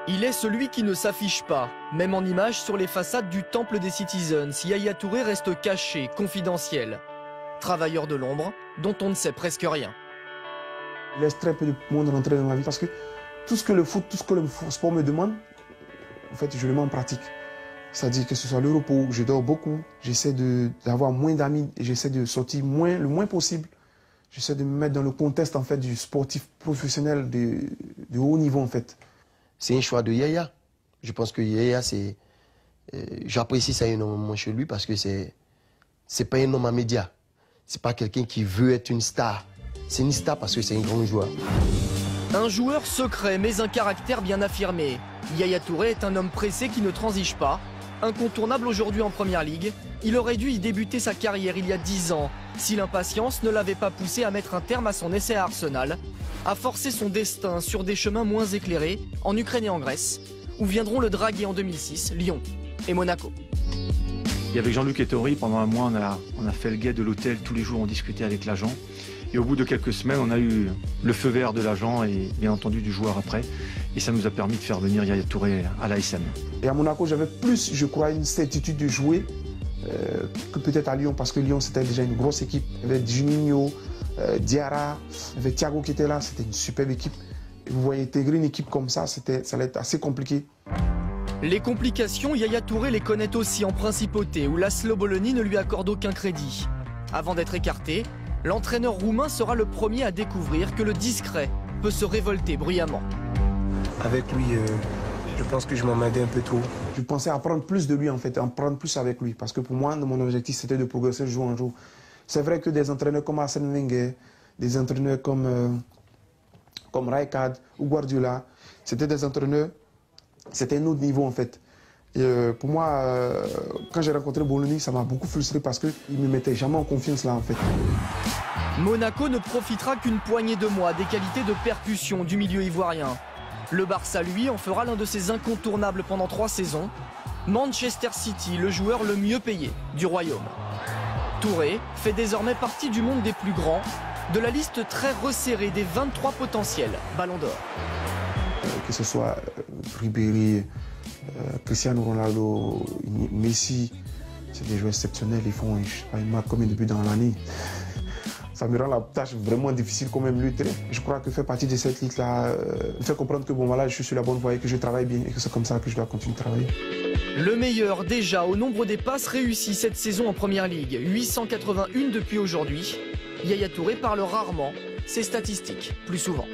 Il est celui qui ne s'affiche pas. Même en image sur les façades du Temple des Citizens, Yaya Touré reste caché, confidentiel. Travailleur de l'ombre, dont on ne sait presque rien. Je laisse très peu de monde rentrer dans ma vie parce que tout ce que le foot, tout ce que le sport me demande, en fait, je le mets en pratique. C'est-à-dire que ce soit le repos, je dors beaucoup, j'essaie d'avoir moins d'amis, j'essaie de sortir le moins possible. J'essaie de me mettre dans le contexte en fait, du sportif professionnel de haut niveau en fait. C'est un choix de Yaya. Je pense que Yaya, j'apprécie ça énormément chez lui parce que c'est pas un homme à médias. C'est pas quelqu'un qui veut être une star. C'est une star parce que c'est un grand joueur. Un joueur secret mais un caractère bien affirmé. Yaya Touré est un homme pressé qui ne transige pas. Incontournable aujourd'hui en Première Ligue, il aurait dû y débuter sa carrière il y a 10 ans si l'impatience ne l'avait pas poussé à mettre un terme à son essai à Arsenal, à forcer son destin sur des chemins moins éclairés en Ukraine et en Grèce, où viendront le draguer en 2006 Lyon et Monaco. Et avec Jean-Luc Ettori, pendant un mois, on a fait le guet de l'hôtel. Tous les jours, on discutait avec l'agent. Et au bout de quelques semaines, on a eu le feu vert de l'agent et bien entendu du joueur après. Et ça nous a permis de faire venir Yaya Touré à l'ASM. Et à Monaco, j'avais plus, je crois, une certitude de jouer que peut-être à Lyon, parce que Lyon, c'était déjà une grosse équipe. Il y avait Juninho, Diarra, il y avait Thiago qui était là, c'était une superbe équipe. Et vous voyez, intégrer une équipe comme ça, ça allait être assez compliqué. Les complications, Yaya Touré les connaît aussi en principauté, où l'Aslo Bologna ne lui accorde aucun crédit. Avant d'être écarté, l'entraîneur roumain sera le premier à découvrir que le discret peut se révolter bruyamment. Avec lui, je pense que je m'emmerdais un peu trop. Je pensais apprendre plus de lui en fait, apprendre plus avec lui. Parce que pour moi, mon objectif, c'était de progresser de jour en jour. C'est vrai que des entraîneurs comme Arsène Wenger, des entraîneurs comme Rijkaard ou Guardiola, c'était des entraîneurs, c'était un autre niveau en fait. Et pour moi, quand j'ai rencontré Bologna, ça m'a beaucoup frustré parce qu'ils ne me mettaient jamais en confiance là en fait. Monaco ne profitera qu'une poignée de mois des qualités de percussion du milieu ivoirien. Le Barça, lui, en fera l'un de ses incontournables pendant 3 saisons. Manchester City, le joueur le mieux payé du royaume. Touré fait désormais partie du monde des plus grands, de la liste très resserrée des 23 potentiels Ballon d'Or. Que ce soit Ribéry, Cristiano Ronaldo, Messi, c'est des joueurs exceptionnels. Ils font une marque combien de buts dans l'année. Ça me rend la tâche vraiment difficile quand même lutter. Je crois que faire partie de cette ligue-là me fait comprendre que bon, voilà, je suis sur la bonne voie et que je travaille bien et que c'est comme ça que je dois continuer de travailler. Le meilleur déjà au nombre des passes réussies cette saison en Première Ligue, 881 depuis aujourd'hui. Yaya Touré parle rarement, ses statistiques plus souvent.